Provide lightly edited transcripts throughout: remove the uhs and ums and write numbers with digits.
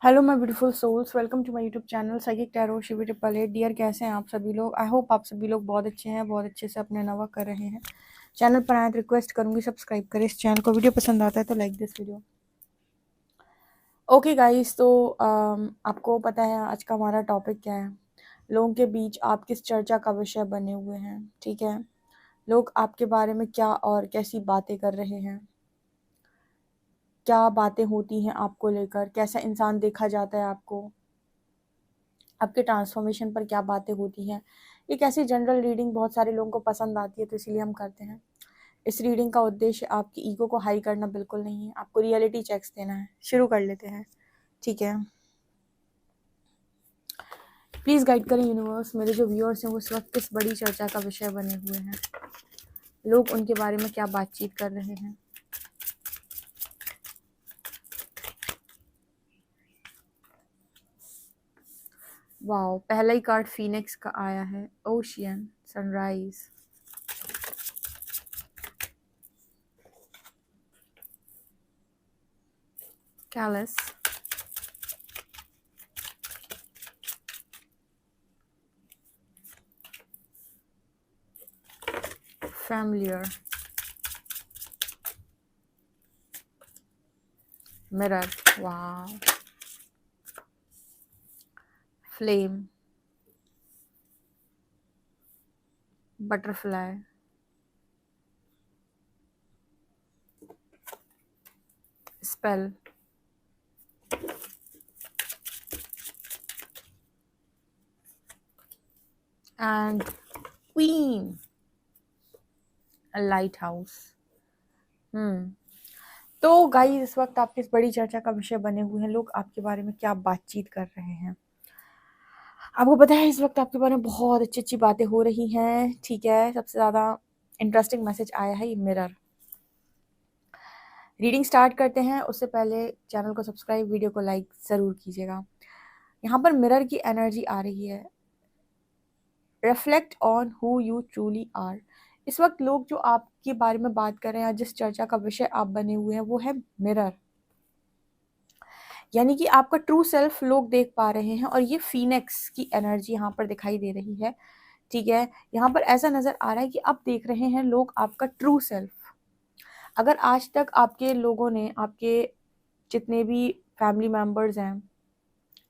Hello my beautiful souls, welcome to my YouTube channel psychic tarot Shivi triple eight. Dear, कैसे हैं आप सभी लोग? आई होप आप सभी लोग बहुत अच्छे हैं, बहुत अच्छे से अपने नवा कर रहे हैं। चैनल पर आए तो रिक्वेस्ट करूंगी सब्सक्राइब करें इस चैनल को। वीडियो पसंद आता है तो like this video. Okay guys, तो आपको पता है आज का हमारा टॉपिक क्या है। लोगों के बीच आप किस चर्चा का विषय बने हुए हैं, ठीक है। लोग आपके बारे में क्या और कैसी बातें कर रहे हैं, क्या बातें होती हैं आपको लेकर, कैसा इंसान देखा जाता है आपको, आपके ट्रांसफॉर्मेशन पर क्या बातें होती हैं। एक ऐसी जनरल रीडिंग बहुत सारे लोगों को पसंद आती है, तो इसीलिए हम करते हैं। इस रीडिंग का उद्देश्य आपकी ईगो को हाई करना बिल्कुल नहीं है, आपको रियलिटी चेक्स देना है। शुरू कर लेते हैं, ठीक है। प्लीज़ गाइड करें यूनिवर्स, मेरे जो व्यूअर्स हैं वो इस वक्त किस बड़ी चर्चा का विषय बने हुए हैं, लोग उनके बारे में क्या बातचीत कर रहे हैं। वाओ, पहला ही कार्ड फीनिक्स का आया है। Ocean, sunrise, callus, familiar, mirror, wow, flame, butterfly, spell, and queen, light house. तो गाइस, इस वक्त आपकी इस बड़ी चर्चा का विषय बने हुए हैं, लोग आपके बारे में क्या बातचीत कर रहे हैं। आपको पता है इस वक्त आपके बारे में बहुत अच्छी अच्छी बातें हो रही हैं, ठीक है। सबसे ज़्यादा इंटरेस्टिंग मैसेज आया है ये मिरर। रीडिंग स्टार्ट करते हैं उससे पहले चैनल को सब्सक्राइब, वीडियो को लाइक ज़रूर कीजिएगा। यहाँ पर मिरर की एनर्जी आ रही है। Reflect on who you truly are. इस वक्त लोग जो आपके बारे में बात कर रहे हैं, जिस चर्चा का विषय आप बने हुए हैं, वो है मिरर। यानी कि आपका ट्रू सेल्फ लोग देख पा रहे हैं, और ये फीनिक्स की एनर्जी यहाँ पर दिखाई दे रही है, ठीक है। यहाँ पर ऐसा नजर आ रहा है कि अब देख रहे हैं लोग आपका ट्रू सेल्फ। अगर आज तक आपके लोगों ने, आपके जितने भी फैमिली मेंबर्स हैं,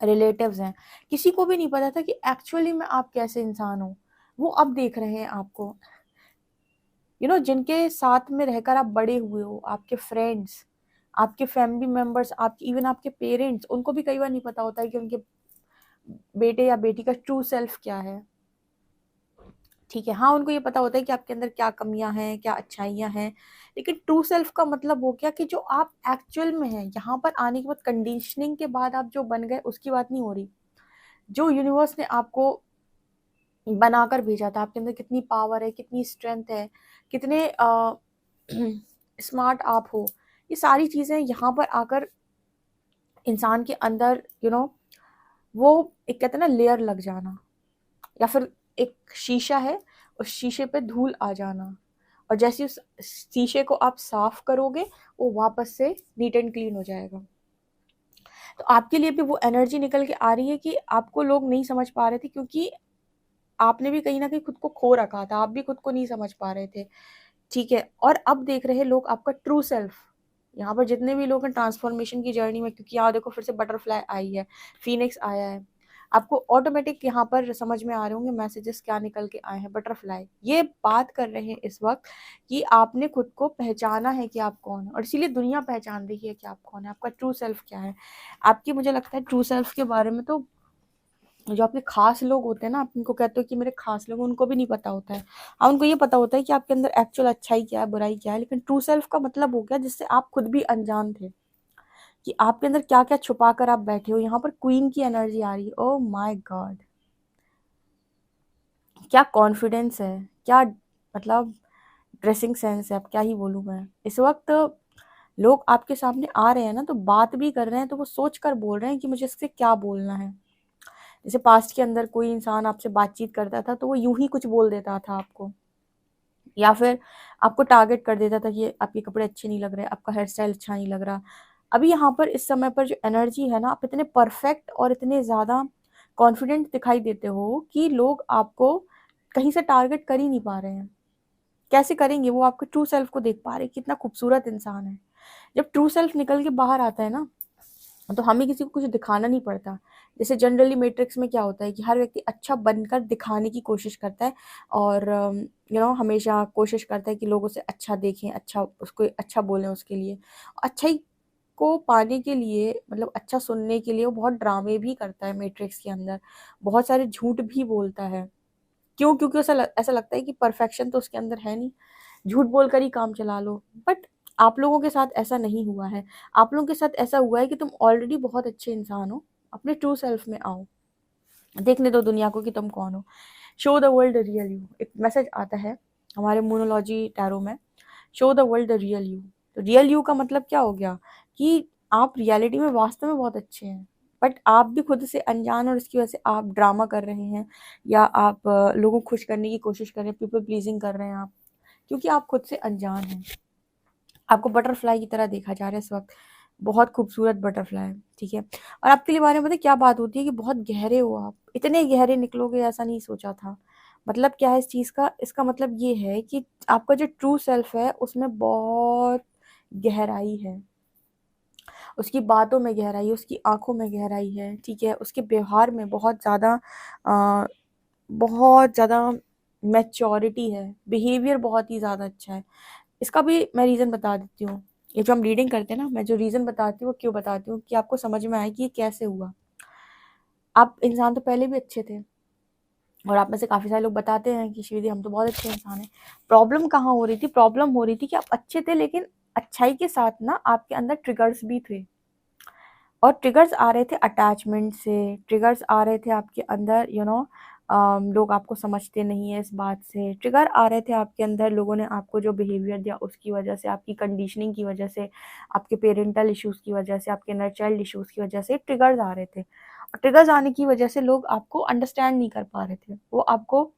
रिलेटिव्स हैं, किसी को भी नहीं पता था कि एक्चुअली में आप कैसे इंसान हो, वो अब देख रहे हैं आपको। जिनके साथ में रहकर आप बड़े हुए हो, आपके फ्रेंड्स, आपके फैमिली मेंबर्स, आपके इवन आपके पेरेंट्स, उनको भी कई बार नहीं पता होता है कि उनके बेटे या बेटी का ट्रू सेल्फ क्या है, ठीक है। हाँ, उनको ये पता होता है कि आपके अंदर क्या कमियां हैं, क्या अच्छाइयां हैं, लेकिन ट्रू सेल्फ का मतलब हो गया कि जो आप एक्चुअल में हैं। यहाँ पर आने के बाद, कंडीशनिंग के बाद आप जो बन गए, उसकी बात नहीं हो रही। जो यूनिवर्स ने आपको बनाकर भेजा था, आपके अंदर कितनी पावर है, कितनी स्ट्रेंथ है, कितने स्मार्ट आप हो, ये सारी चीज़ें यहाँ पर आकर इंसान के अंदर वो एक कहते हैं ना, लेयर लग जाना, या फिर एक शीशा है, उस शीशे पे धूल आ जाना, और जैसे उस शीशे को आप साफ करोगे, वो वापस से नीट एंड क्लीन हो जाएगा। तो आपके लिए भी वो एनर्जी निकल के आ रही है कि आपको लोग नहीं समझ पा रहे थे, क्योंकि आपने भी कहीं ना कहीं खुद को खो रखा था, आप भी खुद को नहीं समझ पा रहे थे, ठीक है। और अब देख रहे हैं लोग आपका ट्रू सेल्फ। यहाँ पर जितने भी लोग हैं ट्रांसफॉर्मेशन की जर्नी में, क्योंकि यहाँ देखो फिर से बटरफ्लाई आई है, फीनिक्स आया है, आपको ऑटोमेटिक यहाँ पर समझ में आ रहे होंगे मैसेजेस क्या निकल के आए हैं। बटरफ्लाई ये बात कर रहे हैं इस वक्त कि आपने खुद को पहचाना है कि आप कौन है, और इसीलिए दुनिया पहचान रही है कि आप कौन है, आपका ट्रू सेल्फ क्या है। आपकी, मुझे लगता है ट्रू सेल्फ के बारे में तो जो आपके खास लोग होते हैं ना, आप उनको कहते हो कि मेरे खास लोग, उनको भी नहीं पता होता है। हाँ, उनको ये पता होता है कि आपके अंदर एक्चुअल अच्छाई क्या है, बुराई क्या है, लेकिन ट्रू सेल्फ का मतलब हो गया जिससे आप खुद भी अनजान थे, कि आपके अंदर क्या क्या छुपा कर आप बैठे हो। यहाँ पर क्वीन की एनर्जी आ रही है। ओह माय गॉड, क्या कॉन्फिडेंस है, क्या मतलब ड्रेसिंग सेंस है, अब क्या ही बोलूँ मैं। इस वक्त लोग आपके सामने आ रहे हैं ना, तो बात भी कर रहे हैं, तो वो सोच कर बोल रहे हैं कि मुझे इससे क्या बोलना है। जैसे पास्ट के अंदर कोई इंसान आपसे बातचीत करता था, तो वो यूं ही कुछ बोल देता था आपको, या फिर आपको टारगेट कर देता था कि आपके कपड़े अच्छे नहीं लग रहे, आपका हेयर स्टाइल अच्छा नहीं लग रहा, अभी यहाँ पर इस समय पर जो एनर्जी है ना, आप इतने परफेक्ट और इतने ज़्यादा कॉन्फिडेंट दिखाई देते हो कि लोग आपको कहीं से टारगेट कर ही नहीं पा रहे हैं। कैसे करेंगे? वो आपके ट्रू सेल्फ को देख पा रहे हैं, कितना खूबसूरत इंसान है। जब ट्रू सेल्फ निकल के बाहर आता है ना, तो हमें किसी को कुछ दिखाना नहीं पड़ता। जैसे जनरली मैट्रिक्स में क्या होता है कि हर व्यक्ति अच्छा बनकर दिखाने की कोशिश करता है और हमेशा कोशिश करता है कि लोग उसे अच्छा देखें, अच्छा उसको अच्छा बोलें उसके लिए। अच्छाई को पाने के लिए, मतलब अच्छा सुनने के लिए वो बहुत ड्रामे भी करता है मैट्रिक्स के अंदर, बहुत सारे झूठ भी बोलता है। क्यों? क्योंकि ऐसा लगता है कि परफेक्शन तो उसके अंदर है नहीं, झूठ बोलकर ही काम चला लो। बट आप लोगों के साथ ऐसा नहीं हुआ है। आप लोगों के साथ ऐसा हुआ है कि तुम ऑलरेडी बहुत अच्छे इंसान हो। अपने ट्रू सेल्फ में आओ, देखने दो दुनिया को कि तुम कौन हो। Show the world the real you, एक मैसेज आता है हमारे मोनोलॉजी टैरो में, show the world the real you. तो रियल यू का मतलब क्या हो गया कि आप रियलिटी में वास्तव में बहुत अच्छे हैं, बट आप भी खुद से अनजान और इसकी वजह से आप ड्रामा कर रहे हैं, या आप लोगों को खुश करने की कोशिश कर रहे हैं, पीपल प्लीजिंग कर रहे हैं आप, क्योंकि आप खुद से अनजान हैं। आपको बटरफ्लाई की तरह देखा जा रहा है इस वक्त, बहुत खूबसूरत बटरफ्लाई, ठीक है। और आपके लिए बारे में पता है क्या बात होती है कि बहुत गहरे हो आप, इतने गहरे निकलोगे ऐसा नहीं सोचा था। मतलब क्या है इस चीज़ का? इसका मतलब ये है कि आपका जो ट्रू सेल्फ है उसमें बहुत गहराई है, उसकी बातों में गहराई है, उसकी आंखों में गहराई है, ठीक है। उसके व्यवहार में बहुत ज़्यादा मैच्योरिटी है, बिहेवियर बहुत ही ज़्यादा अच्छा है। इसका भी मैं रीज़न बता देती हूँ। ये जो हम रीडिंग करते हैं ना, मैं जो रीज़न बताती हूँ वो क्यों बताती हूँ कि आपको समझ में आए कि ये कैसे हुआ। आप इंसान तो पहले भी अच्छे थे, और आप में से काफ़ी सारे लोग बताते हैं कि श्रीदी हम तो बहुत अच्छे इंसान हैं। प्रॉब्लम कहाँ हो रही थी? प्रॉब्लम हो रही थी कि आप अच्छे थे, लेकिन अच्छाई के साथ ना आपके अंदर ट्रिगर्स भी थे, और ट्रिगर्स आ रहे थे अटैचमेंट से, ट्रिगर्स आ रहे थे आपके अंदर लोग आपको समझते नहीं है इस बात से, ट्रिगर आ रहे थे आपके अंदर, लोगों ने आपको जो बिहेवियर दिया उसकी वजह से, आपकी कंडीशनिंग की वजह से, आपके पेरेंटल इश्यूज़ की वजह से, आपके इनर चाइल्ड इश्यूज़ की वजह से ट्रिगर्स आ रहे थे। और ट्रिगर्स आने की वजह से लोग आपको अंडरस्टैंड नहीं कर पा रहे थे, वो आपको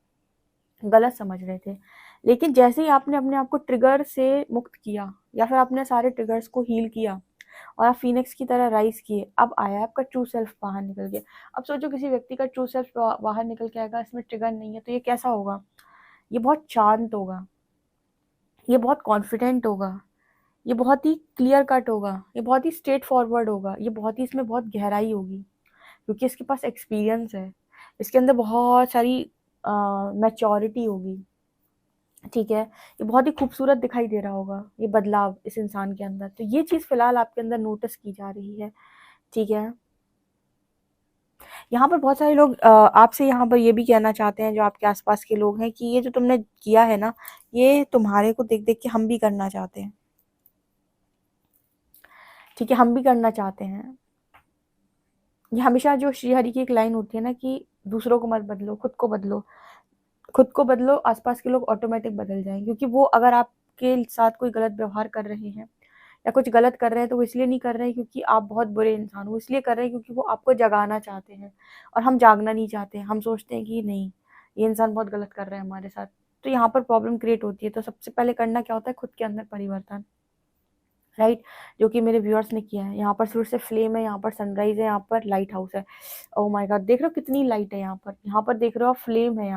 गलत समझ रहे थे। लेकिन जैसे ही आपने अपने आप को ट्रिगर से मुक्त किया, या फिर आपने सारे ट्रिगर्स को हील किया और आप फीनिक्स की तरह राइज किए, अब आया आपका ट्रू सेल्फ बाहर निकल गया। अब सोचो किसी व्यक्ति का ट्रू सेल्फ बाहर निकल के आएगा, इसमें ट्रिगर नहीं है, तो ये कैसा होगा? ये बहुत शांत होगा, ये बहुत कॉन्फिडेंट होगा, ये बहुत ही क्लियर कट होगा, ये बहुत ही स्ट्रेट फॉरवर्ड होगा, ये बहुत ही, इसमें बहुत गहराई होगी, क्योंकि इसके पास एक्सपीरियंस है, इसके अंदर बहुत सारी मैच्योरिटी होगी, ठीक है। ये बहुत ही खूबसूरत दिखाई दे रहा होगा ये बदलाव इस इंसान के अंदर। तो ये चीज़ फिलहाल आपके अंदर नोटिस की जा रही है, ठीक है। यहाँ पर बहुत सारे लोग आपसे यहाँ पर ये भी कहना चाहते हैं, जो आपके आसपास के लोग हैं, कि ये जो तुमने किया है ना, ये तुम्हारे को देख देख के हम भी करना चाहते हैं, ठीक है, हम भी करना चाहते हैं। ये हमेशा जो श्रीहरि की एक लाइन होती है ना कि दूसरों को मत बदलो, खुद को बदलो, खुद को बदलो, आसपास के लोग ऑटोमेटिक बदल जाएंगे। क्योंकि वो अगर आपके साथ कोई गलत व्यवहार कर रहे हैं या कुछ गलत कर रहे हैं, तो वो इसलिए नहीं कर रहे हैं क्योंकि आप बहुत बुरे इंसान हो, इसलिए कर रहे हैं क्योंकि वो आपको जगाना चाहते हैं, और हम जागना नहीं चाहते। हम सोचते हैं कि नहीं, ये इंसान बहुत गलत कर रहा है हमारे साथ, तो यहाँ पर प्रॉब्लम क्रिएट होती है। तो सबसे पहले करना क्या होता है? खुद के अंदर परिवर्तन, राइट, जो कि मेरे व्यूअर्स ने किया है। यहाँ पर फिर से फ्लेम है, यहाँ पर सनराइज है, यहाँ पर लाइट हाउस है। ओह माय गॉड, देख रहे हो कितनी लाइट है यहाँ पर देख रहे हो आप, फ्लेम है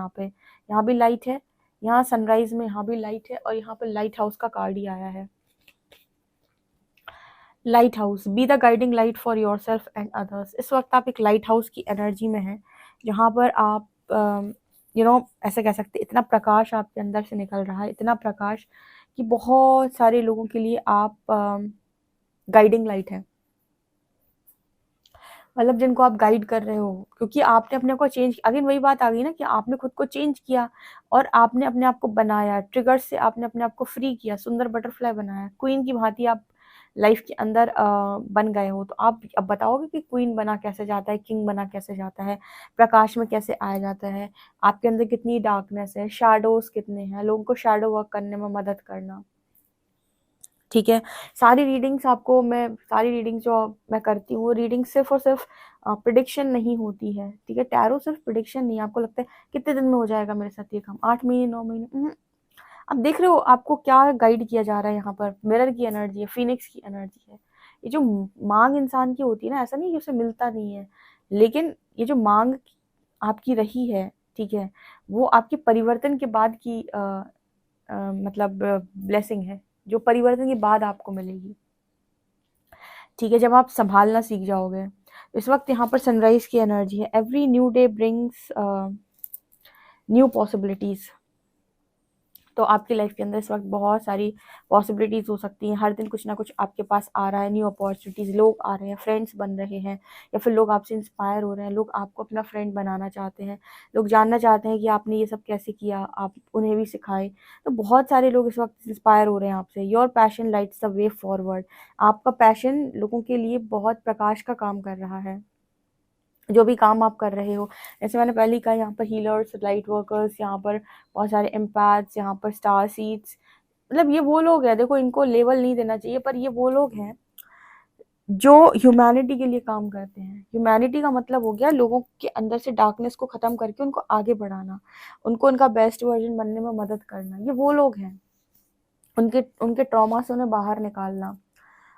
यहाँ भी लाइट है, यहाँ सनराइज में यहाँ भी लाइट है, और यहाँ पर लाइट हाउस का कार्ड ही आया है। Light house, be the guiding light for your self and others. इस वक्त आप एक लाइट हाउस की एनर्जी में हैं, जहाँ पर आप ऐसे कह सकते, इतना प्रकाश आपके अंदर से निकल रहा है, इतना प्रकाश कि बहुत सारे लोगों के लिए आप गाइडिंग लाइट है, मतलब जिनको आप गाइड कर रहे हो, क्योंकि आपने अपने को चेंज, अगेन वही बात आ गई ना कि आपने खुद को चेंज किया, और आपने अपने आप को बनाया, ट्रिगर से आपने अपने आप को फ्री किया, सुंदर बटरफ्लाई बनाया, क्वीन की भांति आप लाइफ के अंदर बन गए हो। तो आप अब बताओगे कि क्वीन बना कैसे जाता है, किंग बना कैसे जाता है, प्रकाश में कैसे आया जाता है, आपके अंदर कितनी डार्कनेस है, शैडोज कितने हैं, लोगों को शैडो वर्क करने में मदद करना, ठीक है। सारी रीडिंग्स जो मैं करती हूँ, वो रीडिंग सिर्फ और सिर्फ प्रिडिक्शन नहीं होती है, ठीक है। टैरो सिर्फ प्रिडिक्शन नहीं है। आपको लगता है कितने दिन में हो जाएगा मेरे साथ ये काम, 8 महीने, 9 महीने, अब देख रहे हो आपको क्या गाइड किया जा रहा है। यहाँ पर मिरर की एनर्जी है, फिनिक्स की एनर्जी है, ये जो मांग इंसान की होती है ना, ऐसा नहीं कि उसे मिलता नहीं है, लेकिन ये जो मांग आपकी रही है, ठीक है, वो आपके परिवर्तन के बाद की मतलब ब्लेसिंग है, जो परिवर्तन के बाद आपको मिलेगी, ठीक है, जब आप संभालना सीख जाओगे। इस वक्त यहाँ पर सनराइज की एनर्जी है। Every new day brings new possibilities. तो आपकी लाइफ के अंदर इस वक्त बहुत सारी पॉसिबिलिटीज़ हो सकती हैं। हर दिन कुछ ना कुछ आपके पास आ रहा है, न्यू अपॉर्चुनिटीज़, लोग आ रहे हैं, फ्रेंड्स बन रहे हैं, या फिर लोग आपसे इंस्पायर हो रहे हैं, लोग आपको अपना फ्रेंड बनाना चाहते हैं, लोग जानना चाहते हैं कि आपने ये सब कैसे किया, आप उन्हें भी सिखाएं। तो बहुत सारे लोग इस वक्त इंस्पायर हो रहे हैं आपसे। Your passion lights the way forward. आपका पैशन लोगों के लिए बहुत प्रकाश का काम कर रहा है। जो भी काम आप कर रहे हो, जैसे मैंने पहले ही कहा, यहाँ पर हीलर्स, लाइट वर्कर्स, यहाँ पर बहुत सारे एम्पैथ्स, यहाँ पर स्टार सीड्स, मतलब ये वो लोग हैं, देखो इनको लेवल नहीं देना चाहिए, पर ये वो लोग हैं जो ह्यूमैनिटी के लिए काम करते हैं। ह्यूमैनिटी का मतलब हो गया लोगों के अंदर से डार्कनेस को ख़त्म करके उनको आगे बढ़ाना, उनको उनका बेस्ट वर्जन बनने में मदद करना। ये वो लोग हैं, उनके उनके ट्रॉमा से उन्हें बाहर निकालना।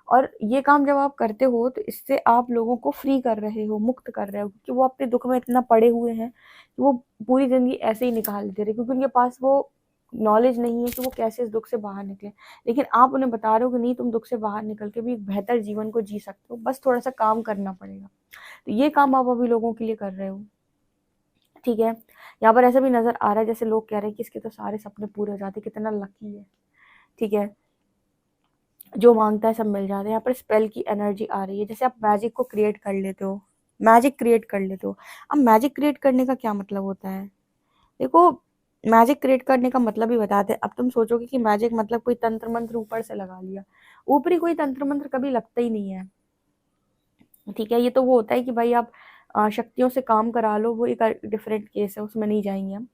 और ये काम जब आप करते हो तो इससे आप लोगों को फ्री कर रहे हो, मुक्त कर रहे हो, क्योंकि वो अपने दुख में इतना पड़े हुए हैं कि वो पूरी ज़िंदगी ऐसे ही निकाल दे रहे, क्योंकि उनके पास वो नॉलेज नहीं है कि वो कैसे इस दुख से बाहर निकले। लेकिन आप उन्हें बता रहे हो कि नहीं, तुम दुख से बाहर निकल के भी एक बेहतर जीवन को जी सकते हो, बस थोड़ा सा काम करना पड़ेगा। तो ये काम आप अभी लोगों के लिए कर रहे हो, ठीक है। यहाँ पर ऐसा भी नज़र आ रहा है जैसे लोग कह रहे हैं कि इसके तो सारे सपने पूरे हो जाते, कितना लकी है, ठीक है, जो मांगता है सब मिल जाता है। यहाँ पर स्पेल की एनर्जी आ रही है, जैसे आप मैजिक को क्रिएट कर लेते हो, मैजिक क्रिएट कर लेते हो। अब मैजिक क्रिएट करने का क्या मतलब होता है? देखो, मैजिक क्रिएट करने का मतलब ही बताते हैं। अब तुम सोचोगे कि मैजिक मतलब कोई तंत्र मंत्र ऊपर से लगा लिया, ऊपरी कोई तंत्र मंत्र कभी लगता ही नहीं है, ठीक है। ये तो वो होता है कि भाई आप शक्तियों से काम करा लो, वो एक डिफरेंट केस है, उसमें नहीं जाएंगे हम।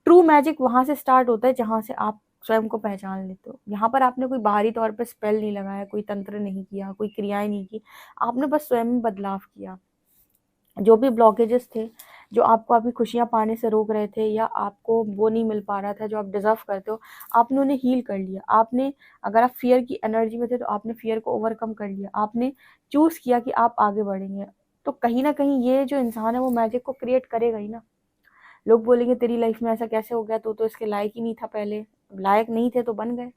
ट्रू मैजिक वहाँ से स्टार्ट होता है जहाँ से आप स्वयं को पहचान लेते हो। यहाँ पर आपने कोई बाहरी तौर पर स्पेल नहीं लगाया, कोई तंत्र नहीं किया, कोई क्रियाएं नहीं की, आपने बस स्वयं में बदलाव किया। जो भी ब्लॉकेजेस थे, जो आपको अभी खुशियाँ पाने से रोक रहे थे, या आपको वो नहीं मिल पा रहा था जो आप डिजर्व करते हो, आपने उन्हें हील कर लिया। आपने, अगर आप फियर की एनर्जी में थे तो आपने फियर को ओवरकम कर लिया, आपने चूज़ किया कि आप आगे बढ़ेंगे। तो कहीं ना कहीं ये जो इंसान है वो मैजिक को क्रिएट करेगा ही ना। लोग बोलेंगे तेरी लाइफ में ऐसा कैसे हो गया, तो इसके लायक ही नहीं था, पहले लायक नहीं थे तो बन गए,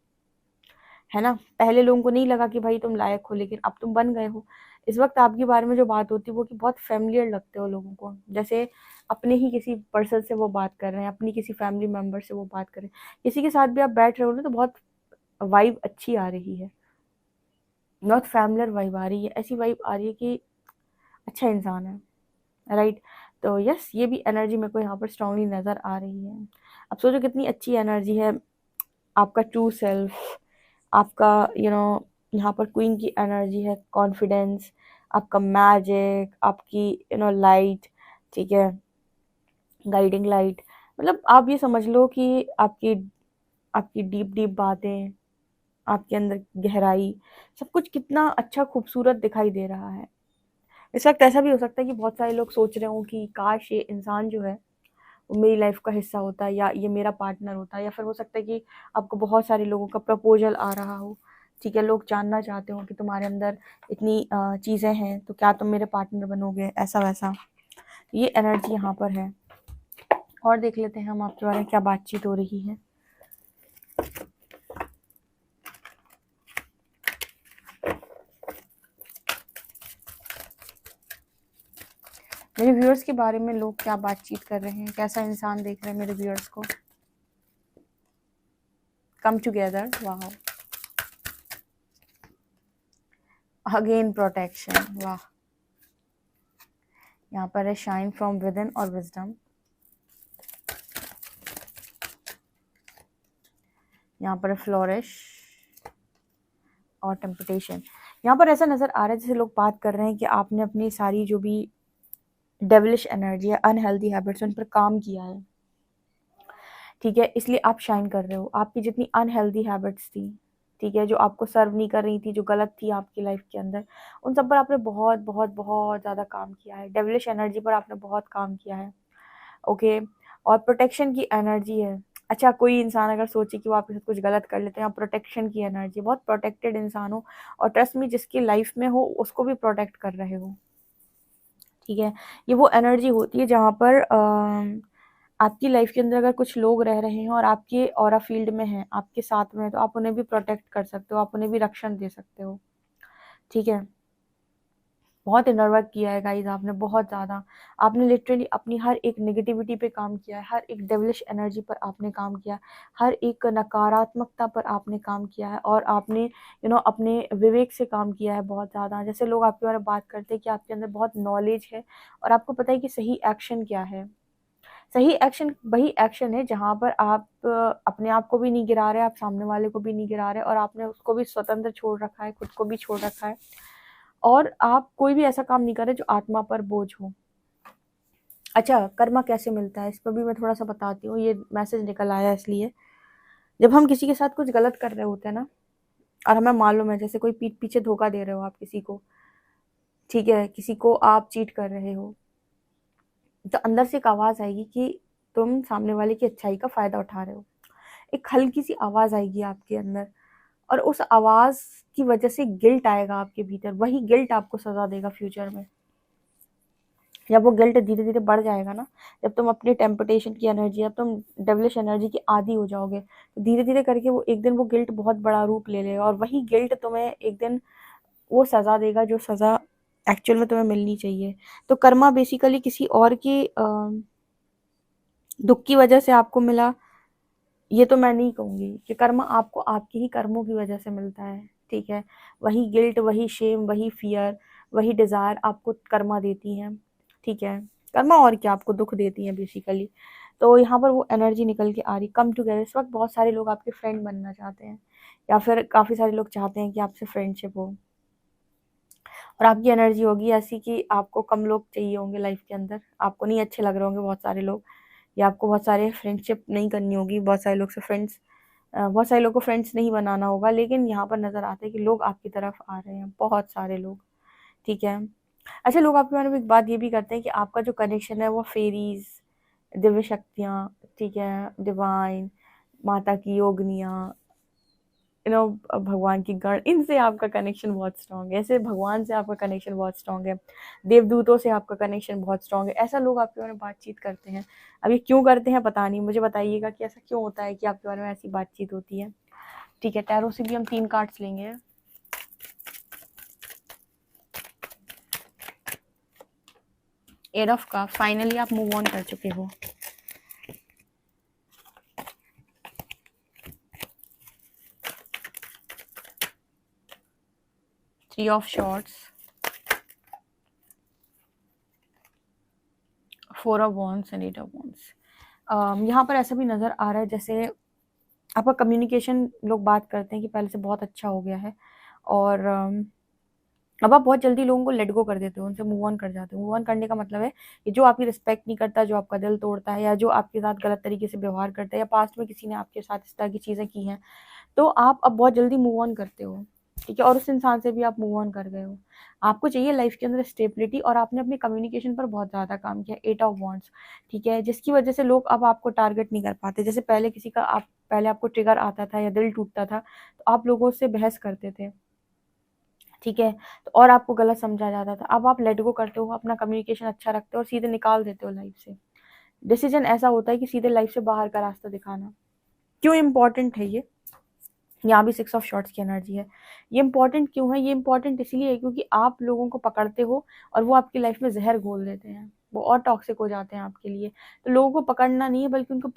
है ना। पहले लोगों को नहीं लगा कि भाई तुम लायक हो, लेकिन अब तुम बन गए हो। इस वक्त आपके बारे में जो बात होती है वो कि बहुत फेमिलियर लगते हो लोगों को, जैसे अपने ही किसी पर्सन से वो बात कर रहे हैं, अपनी किसी फैमिली मेम्बर से वो बात कर रहे हैं। किसी के साथ भी आप बैठ रहे हो ना तो बहुत वाइब अच्छी आ रही है, बहुत फैमिलियर वाइब आ रही है, ऐसी वाइब आ रही है कि अच्छा इंसान है, राइट। तो यस, ये भी एनर्जी मेरे को यहाँ पर स्ट्रांगली नज़र आ रही है। अब सोचो कितनी अच्छी एनर्जी है, आपका ट्रू सेल्फ, आपका यहाँ पर क्वीन की एनर्जी है, कॉन्फिडेंस, आपका मैजिक, आपकी लाइट, ठीक है, गाइडिंग लाइट। मतलब आप ये समझ लो कि आपकी आपकी डीप डीप बातें, आपके अंदर गहराई, सब कुछ कितना अच्छा खूबसूरत दिखाई दे रहा है। इस वक्त ऐसा भी हो सकता है कि बहुत सारे लोग सोच रहे हों कि काश ये इंसान जो है वो मेरी लाइफ का हिस्सा होता, या ये मेरा पार्टनर होता, या फिर हो सकता है कि आपको बहुत सारे लोगों का प्रपोजल आ रहा हो, ठीक है, लोग जानना चाहते हो कि तुम्हारे अंदर इतनी चीज़ें हैं तो क्या तुम मेरे पार्टनर बनोगे, ऐसा वैसा। ये एनर्जी यहाँ पर है। और देख लेते हैं हम आपके बारे में क्या बातचीत हो रही है। मेरे व्यूअर्स के बारे में लोग क्या बातचीत कर रहे हैं, कैसा इंसान देख रहे हैं मेरे व्यूअर्स को। कम टुगेदर, वाह, अगेन प्रोटेक्शन, वाह। यहाँ पर है शाइन फ्रॉम विद इन और विजडम। यहाँ पर है फ्लोरिश और टेम्पटेशन। यहाँ पर ऐसा नज़र आ रहा है जैसे लोग बात कर रहे हैं कि आपने अपनी सारी जो भी डेविलिश एनर्जी है, अनहेल्दी हैबिट्स, उन पर काम किया है, ठीक है, इसलिए आप शाइन कर रहे हो। आपकी जितनी अनहेल्दी हैबिट्स थी, ठीक है, जो आपको सर्व नहीं कर रही थी, जो गलत थी आपकी लाइफ के अंदर, उन सब पर आपने बहुत बहुत बहुत ज़्यादा काम किया है। डेविलिश एनर्जी पर आपने बहुत काम किया है, ओके। और प्रोटेक्शन की एनर्जी है, अच्छा, कोई इंसान अगर सोचे कि वो आपके साथ कुछ गलत कर लेते हैं, प्रोटेक्शन की एनर्जी, बहुत प्रोटेक्टेड इंसान हो और ट्रस्ट मी जिसकी लाइफ में हो उसको भी प्रोटेक्ट कर रहे हो, ठीक है। ये वो एनर्जी होती है जहाँ पर आपकी लाइफ के अंदर अगर कुछ लोग रह रहे हैं और आपके ऑरा फील्ड में हैं, आपके साथ में हैं, तो आप उन्हें भी प्रोटेक्ट कर सकते हो, आप उन्हें भी रक्षण दे सकते हो, ठीक है। बहुत इनर वर्क किया है गाइस आपने, बहुत ज़्यादा। आपने लिटरली अपनी हर एक नेगेटिविटी पे काम किया है, हर एक डेविलिश एनर्जी पर आपने काम किया, हर एक नकारात्मकता पर आपने काम किया है और आपने अपने विवेक से काम किया है बहुत ज़्यादा। जैसे लोग आपके बारे में बात करते हैं कि आपके अंदर बहुत नॉलेज है और आपको पता है कि सही एक्शन क्या है। सही एक्शन वही एक्शन है जहाँ पर आप अपने आप को भी नहीं गिरा रहे, आप सामने वाले को भी नहीं गिरा रहे और आपने उसको भी स्वतंत्र छोड़ रखा है, खुद को भी छोड़ रखा है और आप कोई भी ऐसा काम नहीं कर रहे जो आत्मा पर बोझ हो। अच्छा, कर्मा कैसे मिलता है इस पर भी मैं थोड़ा सा बताती हूँ, ये मैसेज निकल आया इसलिए। जब हम किसी के साथ कुछ गलत कर रहे होते हैं ना और हमें मालूम है, जैसे कोई पीठ पीछे धोखा दे रहे हो आप किसी को, ठीक है, किसी को आप चीट कर रहे हो, तो अंदर से एक आवाज़ आएगी कि तुम सामने वाले की अच्छाई का फ़ायदा उठा रहे हो। एक हल्की सी आवाज़ आएगी आपके अंदर और उस आवाज़ की वजह से गिल्ट आएगा आपके भीतर, वही गिल्ट आपको सज़ा देगा फ्यूचर में। जब वो गिल्ट धीरे धीरे बढ़ जाएगा ना, जब तुम अपनी टेम्पटेशन की एनर्जी, जब तुम डेविलिश एनर्जी की आदी हो जाओगे, तो धीरे धीरे करके वो एक दिन वो गिल्ट बहुत बड़ा रूप ले लेगा और वही गिल्ट तुम्हें एक दिन वो सज़ा देगा जो सज़ा एक्चुअल में तुम्हें मिलनी चाहिए। तो कर्मा बेसिकली किसी और के दुख की वजह से आपको मिला, ये तो मैं नहीं कहूँगी कि कर्मा आपको आपके ही कर्मों की वजह से मिलता है, ठीक है। वही गिल्ट, वही शेम, वही फियर, वही डिज़ायर आपको कर्मा देती हैं, ठीक है। कर्मा और क्या आपको दुख देती हैं बेसिकली। तो यहाँ पर वो एनर्जी निकल के आ रही, कम टुगेदर। इस वक्त बहुत सारे लोग आपके फ्रेंड बनना चाहते हैं या फिर काफ़ी सारे लोग चाहते हैं कि आपसे फ्रेंडशिप हो और आपकी एनर्जी होगी ऐसी कि आपको कम लोग चाहिए होंगे लाइफ के अंदर, आपको नहीं अच्छे लग रहे होंगे बहुत सारे लोग, या आपको बहुत सारे फ्रेंडशिप नहीं करनी होगी, बहुत सारे लोग से बहुत सारे लोग को फ्रेंड्स नहीं बनाना होगा। लेकिन यहाँ पर नज़र आता है कि लोग आपकी तरफ आ रहे हैं, बहुत सारे लोग, ठीक है। अच्छा, लोग आपके बारे में एक बात ये भी करते हैं कि आपका जो कनेक्शन है वो फेरीज, दिव्य शक्तियाँ, ठीक है, डिवाइन, माता की योगनियाँ, भगवान की गण, इनसे आपका कनेक्शन बहुत स्ट्रांग है। ऐसे भगवान से आपका कनेक्शन बहुत स्ट्रांग है, देवदूतों से आपका कनेक्शन बहुत स्ट्रांग है। ऐसा लोग आपके बारे में बातचीत करते हैं। अब ये क्यों करते हैं पता नहीं, मुझे बताइएगा कि ऐसा क्यों होता है कि आपके बारे में ऐसी बातचीत होती है, ठीक है। टैरो से भी हम 3 कार्ड्स लेंगे। एट ऑफ कप, फाइनली आप मूव ऑन कर चुके हो। Three of swords, four of wands and eight of wands. यहाँ पर ऐसा भी नज़र आ रहा है जैसे आपका कम्युनिकेशन, लोग बात करते हैं कि पहले से बहुत अच्छा हो गया है और अब आप बहुत जल्दी लोगों को लेट गो कर देते हो, उनसे मूव ऑन कर जाते हो। मूव ऑन करने का मतलब है कि जो आपकी रिस्पेक्ट नहीं करता, जो आपका दिल तोड़ता है या जो आपके साथ गलत तरीके से व्यवहार करता है या पास्ट में किसी ने आपके साथ इस तरह की चीज़ें की हैं, तो आप अब बहुत जल्दी मूव ऑन करते हो, ठीक है। और उस इंसान से भी आप मूव ऑन कर गए हो। आपको चाहिए लाइफ के अंदर स्टेबिलिटी और आपने अपने कम्युनिकेशन पर बहुत ज़्यादा काम किया, एट ऑफ वॉन्ड्स, ठीक है, जिसकी वजह से लोग अब आपको टारगेट नहीं कर पाते। जैसे पहले किसी का पहले आपको ट्रिगर आता था या दिल टूटता था तो आप लोगों से बहस करते थे, ठीक है, तो और आपको गलत समझा जाता था। अब आप लेट गो करते हो, अपना कम्युनिकेशन अच्छा रखते हो और सीधे निकाल देते हो लाइफ से। डिसीजन ऐसा होता है कि सीधे लाइफ से बाहर का रास्ता दिखाना। क्यों इम्पोर्टेंट है ये? यहाँ भी 6 ऑफ शॉर्ट्स की एनर्जी है। ये इंपॉर्टेंट क्यों है? ये इंपॉर्टेंट इसलिए है क्योंकि आप लोगों को पकड़ते हो और वो आपकी लाइफ में जहर घोल देते हैं, वो और टॉक्सिक हो जाते हैं आपके लिए। तो लोगों को पकड़ना नहीं है, बल्कि उनको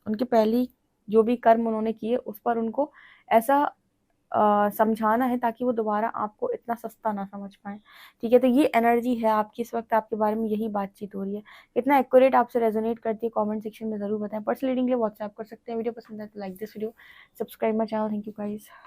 उनके पहली जो भी कर्म उन्होंने किए उस पर उनको ऐसा समझाना है ताकि वो दोबारा आपको इतना सस्ता ना समझ पाए, ठीक है। तो ये एनर्जी है आपकी, इस वक्त आपके बारे में यही बातचीत हो रही है। कितना एक्यूरेट आपसे रेजोनेट करती है कमेंट सेक्शन में ज़रूर बताएं। पर्सनल रीडिंग के लिए व्हाट्सएप कर सकते हैं। वीडियो पसंद है तो like this video, subscribe my channel. Thank you guys.